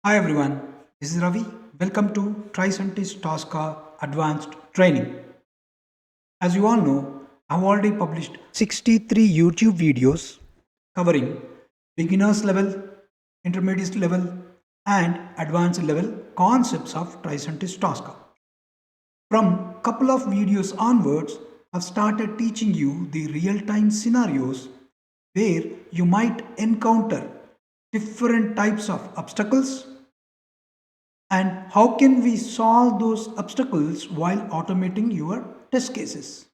Hi everyone, this is Ravi. Welcome to TRICENTIS Tosca Advanced Training. As you all know, I've already published 63 YouTube videos covering beginners level, intermediate level, and advanced level concepts of TRICENTIS Tosca. From couple of videos onwards, I've started teaching you the real-time scenarios where you might encounter different types of obstacles and how can we solve those obstacles while automating your test cases.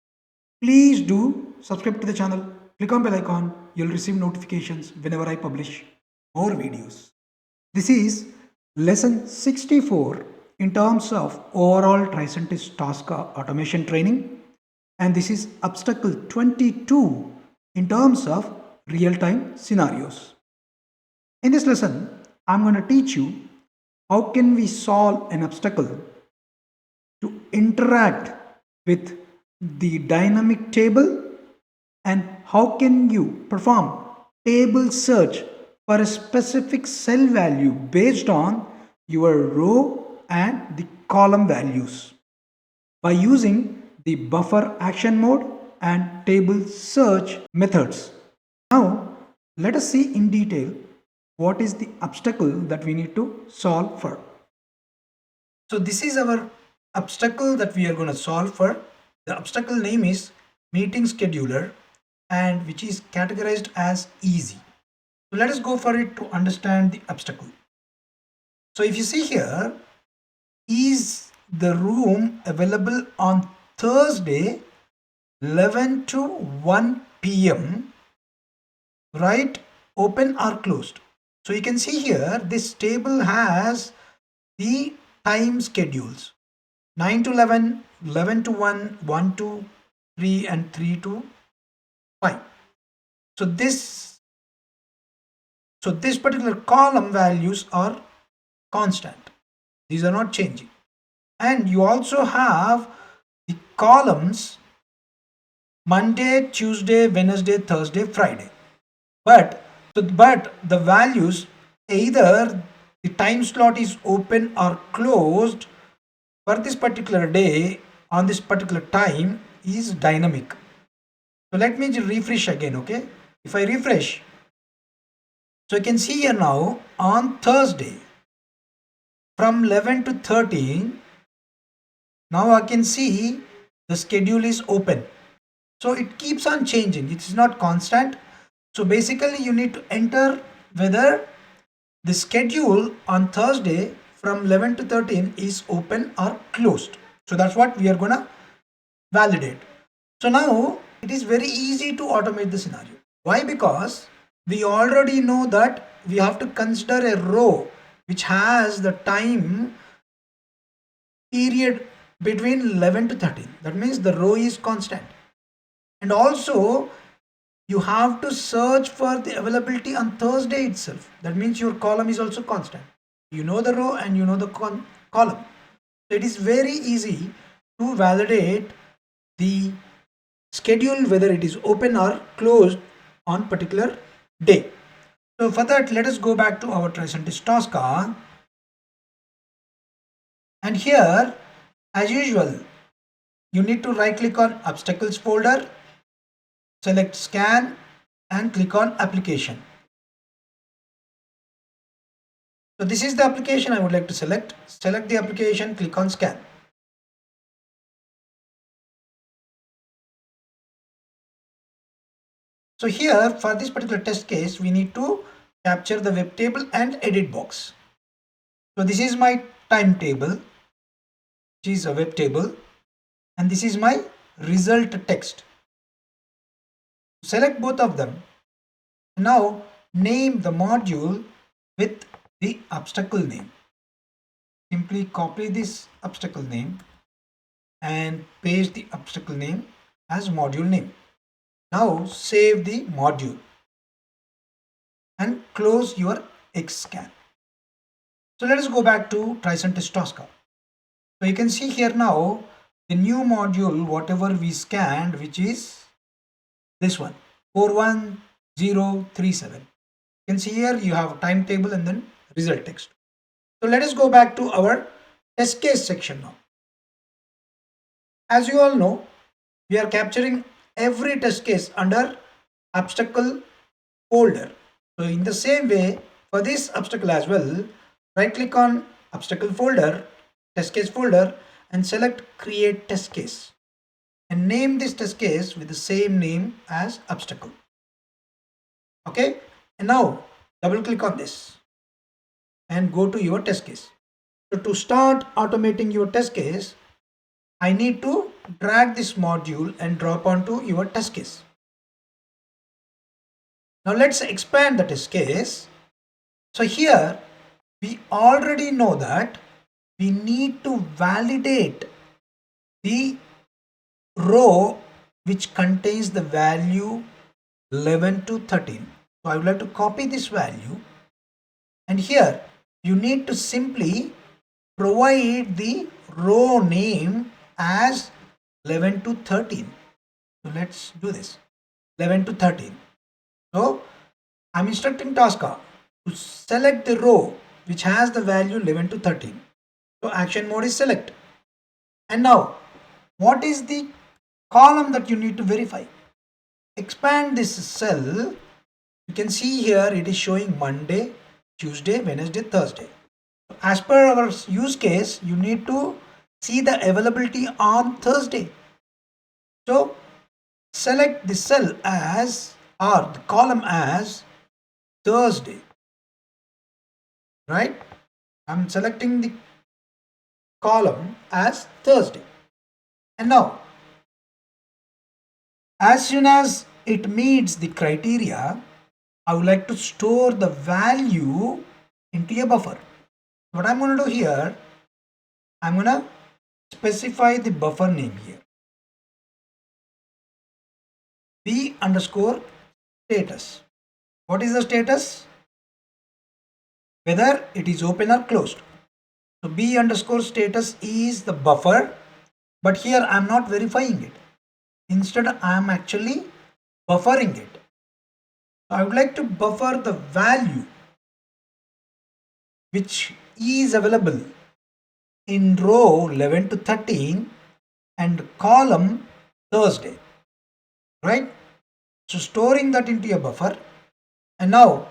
Please do subscribe to the channel, click on bell icon, you'll receive notifications whenever I publish more videos. This is lesson 64 in terms of overall TRICENTIS Tosca automation training, and this is obstacle 22 in terms of real-time scenarios. In this lesson, I'm going to teach you how can we solve an obstacle to interact with the dynamic table, and how can you perform table search for a specific cell value based on your row and the column values by using the buffer action mode and table search methods. Now, let us see in detail what is the obstacle that we need to solve for. So this is our obstacle that we are going to solve for. The obstacle name is meeting scheduler and which is categorized as easy. So let us go for it to understand the obstacle. So if you see here, is the room available on Thursday 11 to 1 p.m. right, open or closed? So you can see here this table has the time schedules 9 to 11, 11 to 1, 1 to 3 and 3 to 5. So this particular column values are constant. These are not changing. And you also have the columns Monday, Tuesday, Wednesday, Thursday, Friday. But the values, either the time slot is open or closed for this particular day on this particular time is dynamic. So let me refresh again, okay? If I refresh, so you can see here now on Thursday from 11 to 13, now I can see the schedule is open. So it keeps on changing, it is not constant. So basically you need to enter whether the schedule on Thursday from 11 to 13 is open or closed. So that's what we are gonna validate. So now it is very easy to automate the scenario. Why? Because we already know that we have to consider a row which has the time period between 11 to 13. That means the row is constant. And also you have to search for the availability on Thursday itself. That means your column is also constant. You know the row and you know the column. So it is very easy to validate the schedule whether it is open or closed on particular day. So for that, let us go back to our TRICENTIS Tosca, and here as usual you need to right click on obstacles folder, select scan and click on application. So this is the application I would like to select the application, click on scan. So here for this particular test case we need to capture the web table and edit box. So this is my timetable, which is a web table, and this is my result text. Select both of them. Now name the module with the obstacle name. Simply copy this obstacle name and paste the obstacle name as module name. Now save the module and close your Xscan. So let us go back to TRICENTIS Tosca. So you can see here now the new module whatever we scanned, which is this one 41037. You can see here you have timetable and then result text. So let us go back to our test case section now. As you all know, we are capturing every test case under obstacle folder. So in the same way, for this obstacle as well, right click on obstacle folder, test case folder, and select create test case and name this test case with the same name as obstacle. Okay, and now double click on this and go to your test case. So to start automating your test case, I need to drag this module and drop onto your test case. Now let's expand the test case. So here we already know that we need to validate the row which contains the value 11 to 13. So I would like to copy this value, and here you need to simply provide the row name as 11 to 13. So let's do this, 11 to 13. So I'm instructing Tosca to select the row which has the value 11 to 13. So action mode is select. And now what is the column that you need to verify? Expand this cell. You can see here it is showing Monday, Tuesday, Wednesday, Thursday. As per our use case, you need to see the availability on Thursday. So select the cell as, or the column as Thursday, right? I'm selecting the column as Thursday. And now, as soon as it meets the criteria, I would like to store the value into a buffer. What I'm going to do here, I'm going to specify the buffer name here. B underscore status. What is the status? Whether it is open or closed. So B underscore status is the buffer, but here I am not verifying it. Instead, I am actually buffering it. So I would like to buffer the value which is available in row 11 to 13 and column Thursday, right? So storing that into a buffer, and now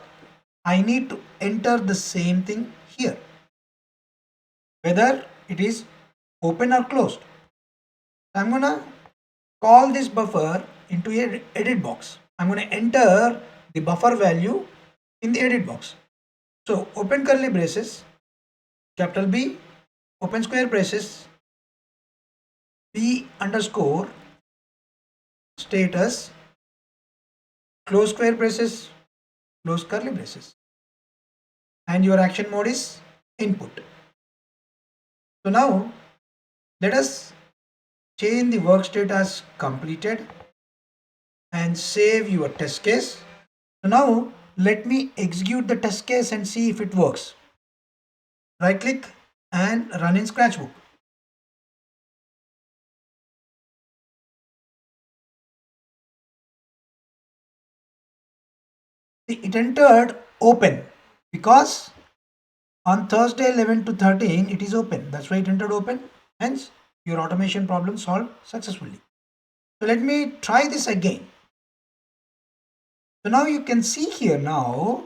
I need to enter the same thing here, whether it is open or closed. I'm gonna call this buffer into a edit box. I'm gonna enter the buffer value in the edit box. So open curly braces, capital B, open square braces, B underscore status, close square braces, close curly braces, and your action mode is input. So now let us change the work state as completed and save your test case. So now let me execute the test case and see if it works. Right click and run in Scratchbook. It entered open because on Thursday 11 to 13 it is open. That's why it entered open. Hence your automation problem solved successfully. So let me try this again. So now you can see here now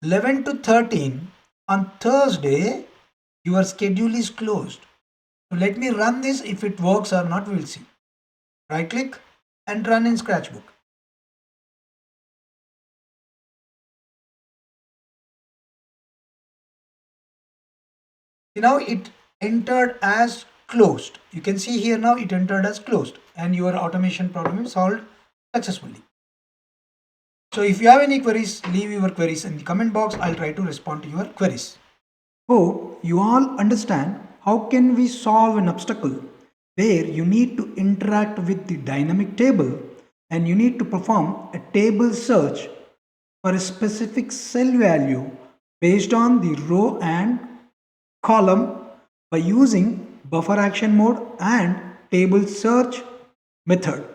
11 to 13 on Thursday your schedule is closed. So let me run this. If it works or not, we will see. Right click and run in Scratchbook. Now it entered as closed. You can see here now it entered as closed and your automation problem is solved successfully. So if you have any queries, leave your queries in the comment box. I'll try to respond to your queries. Hope you all understand how can we solve an obstacle where you need to interact with the dynamic table and you need to perform a table search for a specific cell value based on the row and column by using buffer action mode and table search method.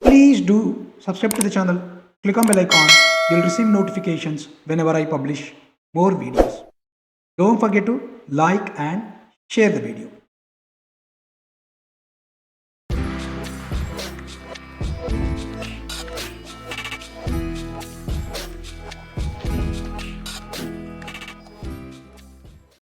Please do subscribe to the channel, click on bell icon, you'll receive notifications whenever I publish more videos. Don't forget to like and share the video.